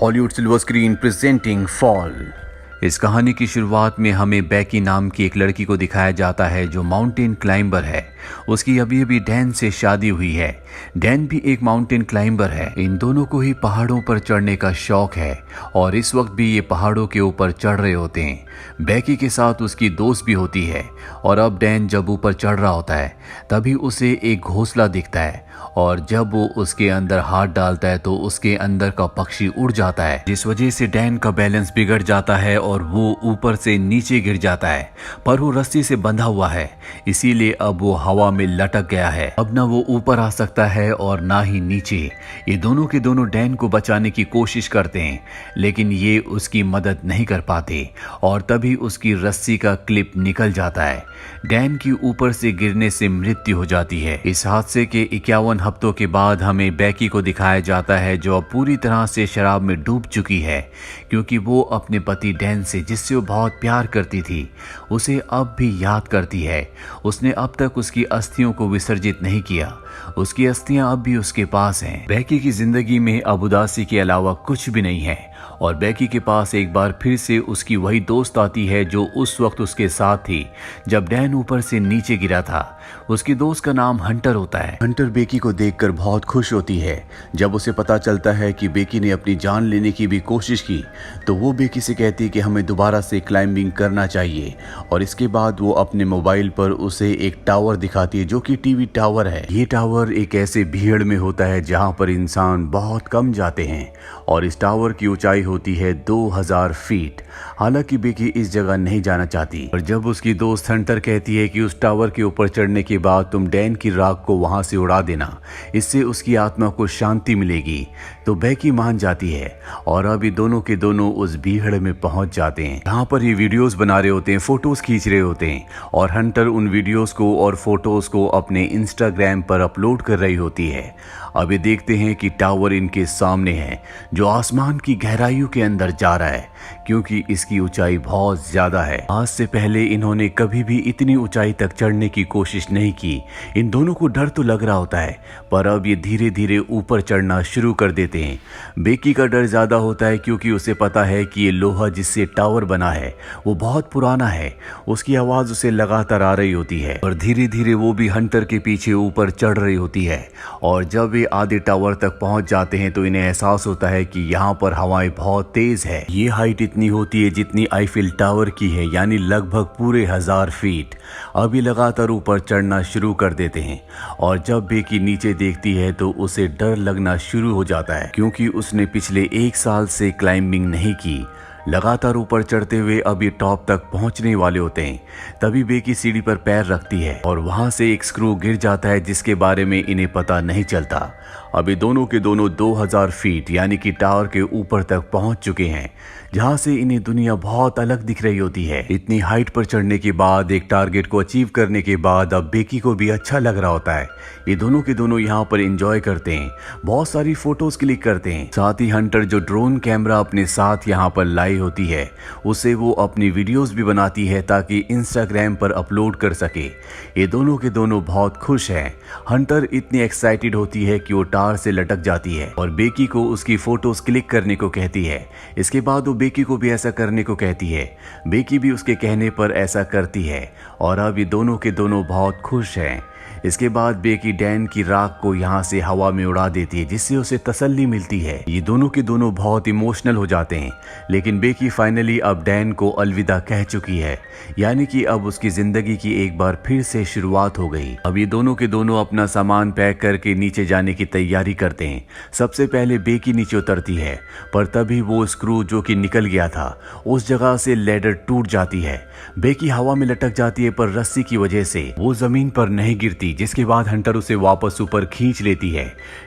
Hollywood silver screen presenting fall. इस कहानी की शुरुआत में हमें बैकी नाम की एक लड़की को दिखाया जाता है जो माउंटेन क्लाइंबर है। उसकी अभी अभी डैन से शादी हुई है। डैन भी एक माउंटेन क्लाइंबर है। इन दोनों को ही पहाड़ों पर चढ़ने का शौक है और इस वक्त भी ये पहाड़ों के ऊपर चढ़ रहे होते हैं। बैकी के साथ उसकी दोस्त भी होती है और अब डैन जब ऊपर चढ़ रहा होता है तभी उसे एक घोंसला दिखता है और जब वो उसके अंदर हाथ डालता है तो उसके अंदर का पक्षी उड़ जाता है, जिस वजह से डैन का बैलेंस बिगड़ जाता है और वो ऊपर से नीचे गिर जाता है। पर वो रस्सी से बंधा हुआ है इसीलिए अब वो हवा में लटक गया है। अब ना वो ऊपर आ सकता है और ना ही नीचे। ये दोनों के दोनों डैन को बचाने की कोशिश करते हैं लेकिन ये उसकी मदद नहीं कर पाते और तभी उसकी रस्सी का क्लिप निकल जाता है। डैन की ऊपर से गिरने से मृत्यु हो जाती है। इस हादसे के 51 हफ्तों के बाद हमें बैकी को दिखाया जाता है जो अब पूरी तरह से शराब में डूब चुकी है क्योंकि वो अपने पति डैन से, जिससे वो बहुत प्यार करती थी, उसे अब भी याद करती है। उसने अब तक उसकी अस्थियों को विसर्जित नहीं किया। उसकी अस्थियां अब भी उसके पास हैं। बैकी की जिंदगी में अब उदासी के अलावा कुछ भी नहीं है और बैकी के पास एक बार फिर से उसकी वही दोस्त आती है जो उस वक्त उसके साथ थी जब डैन ऊपर से नीचे गिरा था। उसकी दोस्त का नाम हंटर होता है। हंटर बैकी को देखकर बहुत खुश होती है। जब उसे पता चलता है कि बैकी ने अपनी जान लेने की भी कोशिश की तो वो बैकी से कहती है कि हमें दोबारा से क्लाइंबिंग करना चाहिए और इसके बाद वो अपने मोबाइल पर उसे एक टावर दिखाती है जो कि टीवी टावर है। ये टावर एक ऐसे भीड़ में होता है जहाँ पर इंसान बहुत कम जाते हैं और इस टावर की ऊंचाई होती है 2000 फीट। हालांकि बैकी इस जगह नहीं जाना चाहती और जब उसकी दोस्त हंटर कहती है कि उस टावर के ऊपर चढ़ने के बाद तुम डैन की राख को वहां से उड़ा देना, इससे उसकी आत्मा को शांति मिलेगी, तो बैकी मान जाती है और अभी दोनों के दोनों उस भीड़ में पहुंच जाते हैं। यहाँ पर ये वीडियोस बना रहे होते हैं, फोटोज खींच रहे होते हैं और हंटर उन वीडियोस को और फोटोज को अपने इंस्टाग्राम पर अपलोड कर रही होती है। अभी देखते हैं कि टावर इनके सामने है जो आसमान की गहराइयों के अंदर जा रहा है क्योंकि इसकी ऊंचाई बहुत ज्यादा है। आज से पहले इन्होंने कभी भी इतनी ऊंचाई तक चढ़ने की कोशिश नहीं की। इन दोनों को डर तो लग रहा होता है पर अब ये धीरे धीरे ऊपर चढ़ना शुरू कर देते हैं। बैकी का डर ज्यादा होता है क्योंकि उसे पता है कि ये लोहा जिससे टावर बना है वो बहुत पुराना है। उसकी आवाज उसे लगातार आ रही होती है और धीरे धीरे वो भी हंटर के पीछे ऊपर चढ़ रही होती है और जब ये आधे टावर तक पहुंच जाते हैं तो इन्हें एहसास होता है कि यहाँ पर हवाएं बहुत तेज है। ये हाइट इतनी होती है जितनी आईफिल टावर की है, यानी लगभग पूरे 1000 फीट। अभी लगातार ऊपर चढ़ना शुरू कर देते हैं और जब बैकी नीचे देखती है तो उसे डर लगना शुरू हो जाता है क्योंकि उसने पिछले 1 साल से क्लाइंबिंग नहीं की। लगातार ऊपर चढ़ते हुए अब ये टॉप तक पहुंचने वाले होते हैं तभी बैकी सीढ़ी पर पैर रखती है और वहां से एक स्क्रू गिर जाता है जिसके बारे में इन्हें पता नहीं चलता। अभी दोनों के दोनों 2000 फीट यानी कि टावर के ऊपर तक पहुंच चुके हैं जहां से इन्हें दुनिया बहुत अलग दिख रही होती है। इतनी हाइट पर चढ़ने के बाद, एक टारगेट को अचीव करने के बाद अब बैकी को भी अच्छा लग रहा होता है। ये दोनों के दोनों यहाँ पर एंजॉय करते हैं, बहुत सारी फोटोज क्लिक करते हैं। साथ ही हंटर जो ड्रोन कैमरा अपने साथ यहाँ पर लाई होती है उसे वो अपनी वीडियोस भी बनाती है ताकि इंस्टाग्राम पर अपलोड कर सके। ये दोनों के दोनों बहुत खुश हैं। हंटर इतनी एक्साइटेड होती है कि वो टावर से लटक जाती है और बैकी को उसकी फोटोज क्लिक करने को कहती है। इसके बाद वो बैकी को भी ऐसा करने को कहती है। बैकी भी उसके कहने पर ऐसा करती है और अब ये दोनों के दोनों बहुत खुश हैं। इसके बाद बैकी डैन की राख को यहाँ से हवा में उड़ा देती है जिससे उसे तसल्ली मिलती है। ये दोनों के दोनों बहुत इमोशनल हो जाते हैं लेकिन बैकी फाइनली अब डैन को अलविदा कह चुकी है, यानी कि अब उसकी जिंदगी की एक बार फिर से शुरुआत हो गई। अब ये दोनों के दोनों अपना सामान पैक करके नीचे जाने की तैयारी करते हैं। सबसे पहले बैकी नीचे उतरती है पर तभी वो स्क्रू जो कि निकल गया था उस जगह से लैडर टूट जाती है। बैकी हवा में लटक जाती है पर रस्सी की वजह से वो जमीन पर नहीं गिरती, जिसके बाद हंटर उसे वापस ऊपर खींच लेती है।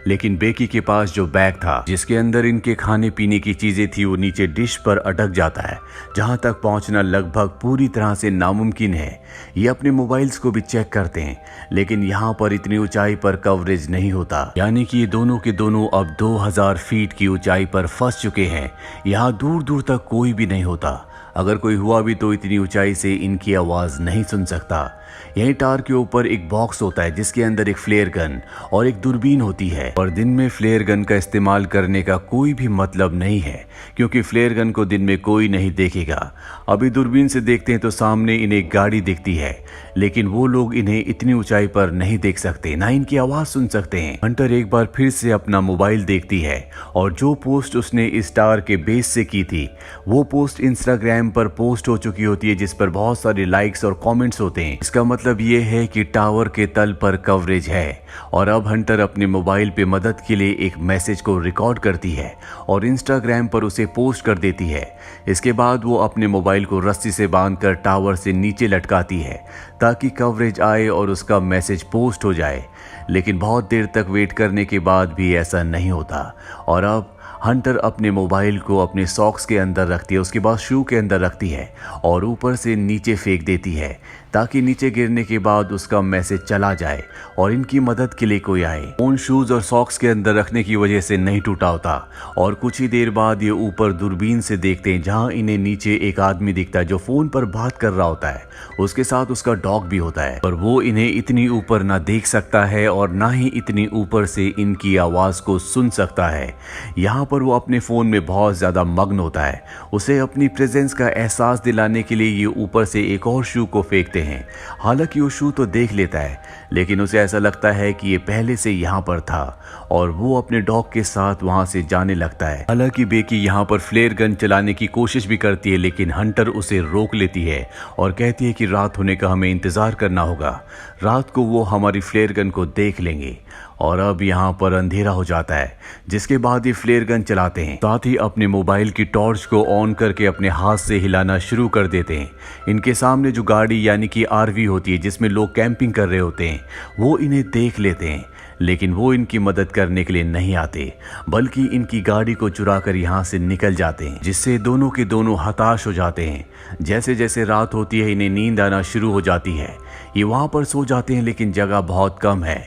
लेकिन बैकी के पास जो बैग था जिसके अंदर इनके खाने पीने की चीजें थी वो नीचे डिश पर अटक जाता है जहां तक पहुंचना लगभग पूरी तरह से नामुमकिन है। ये अपने मोबाइल्स को भी चेक करते हैं लेकिन यहाँ पर इतनी ऊंचाई पर कवरेज नहीं होता, यानी कि ये दोनों के दोनों अब 2000 फीट की ऊंचाई पर फंस चुके हैं। यहाँ दूर दूर तक कोई भी नहीं होता। अगर कोई हुआ भी तो इतनी ऊंचाई से इनकी आवाज नहीं सुन सकता। यहीं टावर के ऊपर एक बॉक्स होता है जिसके अंदर एक फ्लेयर गन और एक दूरबीन होती है। और दिन में फ्लेयर गन का इस्तेमाल करने का कोई भी मतलब नहीं है, क्योंकि फ्लेयर गन को दिन में कोई नहीं देखेगा। अभी दूरबीन से देखते हैं तो सामने इन्हें एक गाड़ी दिखती है, लेकिन वो लोग इन्हें इतनी ऊंचाई पर नहीं देख सकते, ना इनकी आवाज सुन सकते हैं। हंटर एक बार फिर से अपना मोबाइल देखती है और जो पोस्ट उसने इस टावर के बेस से की थी वो पोस्ट इंस्टाग्राम पर पोस्ट हो चुकी होती है, जिस पर बहुत सारे लाइक्स और कमेंट्स होते हैं। इसका मतलब ये है कि टावर के तल पर कवरेज है। और अब हंटर अपने मोबाइल पे मदद के लिए एक मैसेज को रिकॉर्ड करती है और इंस्टाग्राम पर उसे पोस्ट कर देती है। इसके बाद वो अपने मोबाइल को रस्सी से बांधकर टावर से नीचे लटकाती है ताकि कवरेज आए और उसका मैसेज पोस्ट हो जाए। लेकिन बहुत देर तक वेट करने के बाद भी ऐसा नहीं होता। और अब हंटर अपने मोबाइल को अपने सॉक्स के अंदर रखती है, उसके बाद शू के अंदर रखती है और ऊपर से नीचे फेंक देती है ताकि नीचे गिरने के बाद उसका मैसेज चला जाए और इनकी मदद के लिए कोई आए। फोन शूज और सॉक्स के अंदर रखने की वजह से नहीं टूटा होता। और कुछ ही देर बाद ये ऊपर दूरबीन से देखते हैं जहां इन्हें नीचे एक आदमी दिखता है जो फोन पर बात कर रहा होता है। उसके साथ उसका डॉग भी होता है, पर वो इन्हें इतनी ऊपर ना देख सकता है और ना ही इतनी ऊपर से इनकी आवाज को सुन सकता है। यहाँ पर वो अपने फोन में बहुत ज्यादा मग्न होता है। उसे अपनी प्रेजेंस का एहसास दिलाने के लिए ये ऊपर से एक और शू को फेंकते हैं। हालांकि वो शू तो देख लेता है, लेकिन उसे ऐसा लगता है कि ये पहले से यहाँ पर था और वो अपने डॉग के साथ वहां से जाने लगता है। हालांकि बेकी यहाँ पर फ्लेयर गन चलाने की कोशिश भी करती है, लेकिन हंटर उसे रोक लेती है और कहती है कि रात होने का हमें इंतजार करना होगा, रात को वो हमारी फ्लेयर गन को देख लेंगे। और अब यहाँ पर अंधेरा हो जाता है, जिसके बाद ये फ्लेयर गन चलाते हैं, साथ ही अपने मोबाइल की टॉर्च को ऑन करके अपने हाथ से हिलाना शुरू कर देते हैं। इनके सामने जो गाड़ी यानी कि आरवी होती है जिसमें लोग कैंपिंग कर रहे होते हैं वो इन्हें देख लेते हैं, लेकिन वो इनकी मदद करने के लिए नहीं आते, बल्कि इनकी गाड़ी को चुरा कर यहाँ से निकल जाते हैं, जिससे दोनों के दोनों हताश हो जाते हैं। जैसे जैसे रात होती है इन्हें नींद आना शुरू हो जाती है। ये वहां पर सो जाते हैं, लेकिन जगह बहुत कम है।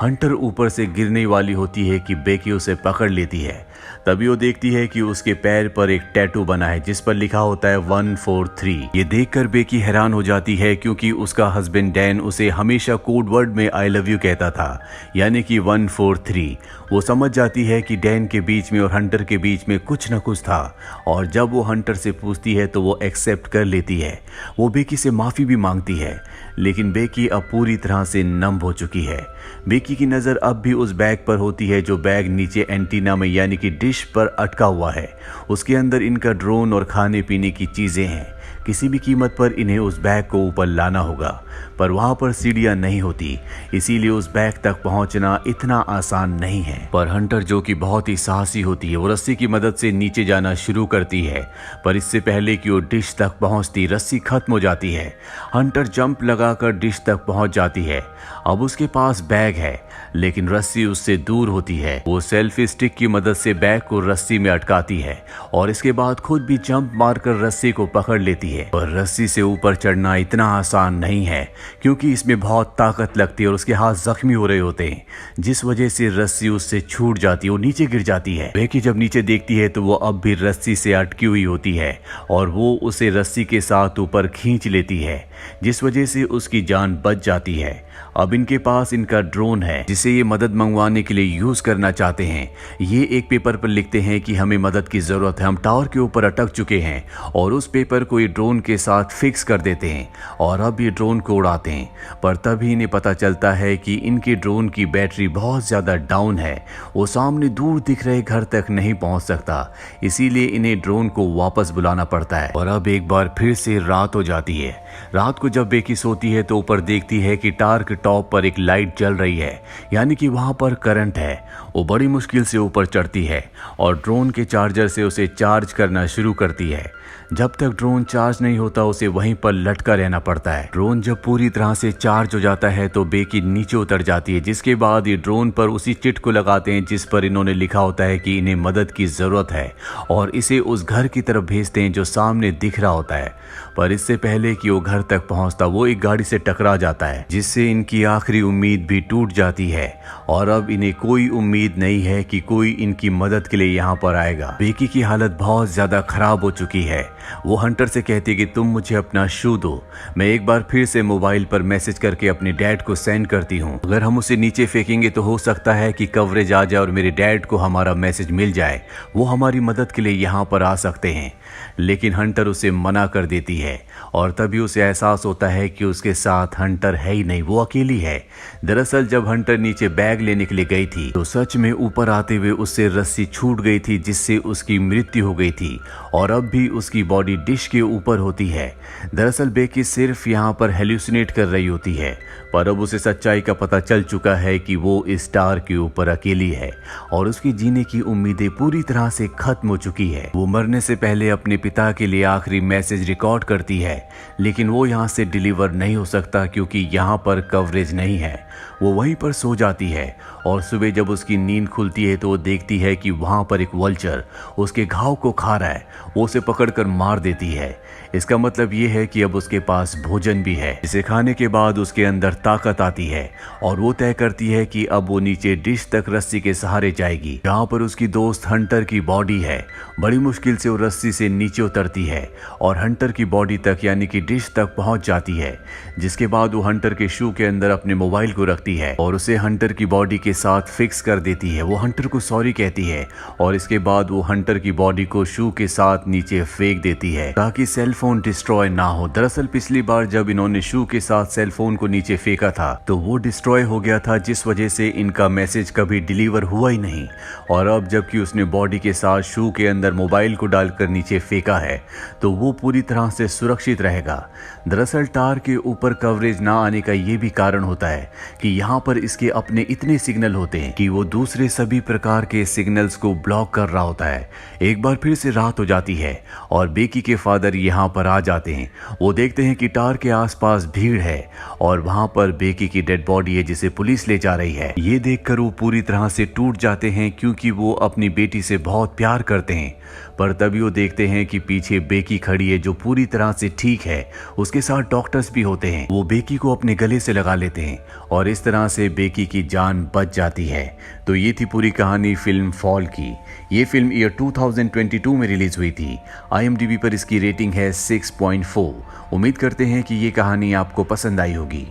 हंटर ऊपर से गिरने वाली होती है कि बेकी उसे पकड़ लेती है। तभी वो देखती है कि उसके पैर पर एक टैटू बना है जिस पर लिखा होता है 143। ये देखकर बेकी हैरान हो जाती है, क्योंकि उसका हस्बैंड डैन उसे हमेशा कोड वर्ड में आई लव यू कहता था, यानी कि 143। वो समझ जाती है कि डैन के बीच में और हंटर के बीच में कुछ न कुछ था, और जब वो हंटर से पूछती है तो वो एक्सेप्ट कर लेती है। वो बेकी से माफी भी मांगती है, लेकिन बेकी अब पूरी तरह से नम हो चुकी है। बेकी की नजर अब भी उस बैग पर होती है जो बैग नीचे एंटीना में यानी कि डिश पर अटका हुआ है। उसके अंदर इनका ड्रोन और खाने पीने की चीजें हैं। किसी भी कीमत पर इन्हें उस बैग को ऊपर लाना होगा, पर वहां पर सीढ़ियां नहीं होती, इसीलिए उस बैग तक पहुंचना इतना आसान नहीं है। पर हंटर, जो कि बहुत ही साहसी होती है, वो रस्सी की मदद से नीचे जाना शुरू करती है, पर इससे पहले कि वो डिश तक पहुंचती रस्सी खत्म हो जाती है। हंटर जंप लगाकर डिश तक पहुंच जाती है। अब उसके पास बैग है, लेकिन रस्सी उससे दूर होती है। वो सेल्फी स्टिक की मदद से बैग को रस्सी में अटकाती है और इसके बाद खुद भी जंप मारकर रस्सी को पकड़ लेती है। और रस्सी से ऊपर चढ़ना इतना आसान नहीं है, क्योंकि इसमें बहुत ताकत लगती है और उसके हाथ जख्मी हो रहे होते हैं, जिस वजह से रस्सी उससे छूट जाती है, वो नीचे गिर जाती है। बेकी जब नीचे देखती है तो वो अब भी रस्सी से अटकी हुई होती है और वो उसे रस्सी के साथ ऊपर खींच लेती है, जिस वजह से उसकी जान बच जाती है। अब इनके पास इनका ड्रोन है जिसे ये मदद मंगवाने के लिए यूज करना चाहते हैं। ये एक पेपर पर लिखते हैं कि हमें मदद की जरूरत है, हम टावर के ऊपर अटक चुके हैं, और उस पेपर को ये ड्रोन के साथ फिक्स कर देते हैं और अब ये ड्रोन को उड़ाते हैं। पर तभी इन्हें पता चलता है कि इनके ड्रोन की बैटरी बहुत ज्यादा डाउन है, वो सामने दूर दिख रहे घर तक नहीं पहुंच सकता, इसीलिए इन्हें ड्रोन को वापस बुलाना पड़ता है। और अब एक बार फिर से रात हो जाती है। रात को जब बेकी सोती है तो ऊपर देखती है कि टावर के टॉप पर एक लाइट जल रही है, यानी कि वहां पर करंट है। वो बड़ी मुश्किल से ऊपर चढ़ती है और ड्रोन के चार्जर से उसे चार्ज करना शुरू करती है। जब तक ड्रोन चार्ज नहीं होता उसे वहीं पर लटका रहना पड़ता है। ड्रोन जब पूरी तरह से चार्ज हो जाता है तो बेकी नीचे उतर जाती है, जिसके बाद ये ड्रोन पर उसी चिट को लगाते हैं जिस पर इन्होंने लिखा होता है कि इन्हें मदद की जरूरत है, और इसे उस घर की तरफ भेजते हैं जो सामने दिख रहा होता है। पर इससे पहले कि वो घर तक तक पहुंचता वो एक गाड़ी से टकरा जाता है, जिससे इनकी आखिरी उम्मीद भी टूट जाती है और अब इन्हें कोई उम्मीद नहीं है कि कोई इनकी मदद के लिए यहाँ पर आएगा। बेकी की हालत बहुत ज्यादा खराब हो चुकी है। वो हंटर से कहती कि तुम मुझे अपना शू दो। मैं एक बार फिर से मोबाइल पर मैसेज करके अपने डैड को सेंड करती हूँ। अगर हम उसे नीचे फेंकेंगे तो हो सकता है कि कवरेज आ जाए और मेरे डैड को हमारा मैसेज मिल जाए। वो हमारी मदद के लिए यहाँ पर आ सकते हैं। लेकिन हंटर उसे मना कर देती है और तभी उसे एहसास होता है कि उसके साथ हंटर है ही नहीं, वो अकेली है। दरअसल जब हंटर नीचे बैग लेने के लिए गई थी तो सच में ऊपर आते हुए उससे रस्सी छूट गई थी, जिससे उसकी मृत्यु हो गई थी और अब भी उसकी बॉडी डिश के ऊपर होती है। दरअसल बेकी सिर्फ यहाँ पर हेल्यूसिनेट कर रही होती है, पर अब उसे सच्चाई का पता चल चुका है कि वो इस स्टार के ऊपर अकेली है और उसकी जीने की उम्मीदें पूरी तरह से खत्म हो चुकी है। वो मरने से पहले अपने पिता के लिए आखिरी मैसेज रिकॉर्ड करती है, लेकिन वो यहाँ से डिलीवर नहीं हो सकता क्योंकि यहाँ पर कवरेज नहीं है। वो वहीं पर सो जाती है और सुबह जब उसकी नींद खुलती है तो वो देखती है कि वहां पर एक वल्चर उसके घाव को खा रहा है। वो उसे पकड़कर मार देती है। इसका मतलब ये है कि अब उसके पास भोजन भी है, जिसे खाने के बाद उसके अंदर ताकत आती है और वो तय करती है कि अब वो नीचे डिश तक रस्सी के सहारे जाएगी, जहाँ पर उसकी दोस्त हंटर की बॉडी है। बड़ी मुश्किल से वो रस्सी से नीचे उतरती है और हंटर की बॉडी तक यानी कि डिश तक पहुंच जाती है, जिसके बाद वो हंटर के शू के अंदर अपने मोबाइल को रखती है और उसे हंटर की बॉडी के साथ फिक्स कर देती है। वो हंटर को सॉरी कहती है और इसके बाद वो हंटर की बॉडी को शू के साथ नीचे फेंक देती है ताकि सेल फोन डिस्ट्रॉय ना हो। दरअसल पिछली बार जब इन्होंने शू के साथ सेल फोन को नीचे फेंका था तो वो डिस्ट्रॉय हो गया था, जिस वजह से इनका मैसेज कभी डिलीवर हुआ ही नहीं। और अब जबकि उसने बॉडी के साथ शू के अंदर मोबाइल को डालकर नीचे फेंका है तो वो पूरी तरह से सुरक्षित रहेगा। दरअसल टार के ऊपर कवरेज ना आने का ये भी कारण होता है कि यहाँ पर इसके अपने इतने सिग्नल होते हैं कि वो दूसरे सभी प्रकार के सिग्नल्स को ब्लॉक कर रहा होता है। एक बार फिर से रात हो जाती है और बेकी के फादर यहाँ पर आ जाते हैं। वो देखते हैं कि टार के आसपास भीड़ है और वहां पर बेकी की डेड बॉडी है जिसे पुलिस ले जा रही है। ये देखकर वो पूरी तरह से टूट जाते हैं क्योंकि वो अपनी बेटी से बहुत प्यार करते हैं। पर तभी वो देखते हैं कि पीछे बेकी खड़ी है जो पूरी तरह से ठीक है। उसके साथ डॉक्टर्स भी होते हैं। वो बेकी को अपने गले से लगा लेते हैं और इस तरह से बेकी की जान बच जाती है। तो ये थी पूरी कहानी फिल्म फॉल की। ये फिल्म ईयर 2022 में रिलीज हुई थी। IMDb पर इसकी रेटिंग है 6.4। उम्मीद करते हैं कि ये कहानी आपको पसंद आई होगी।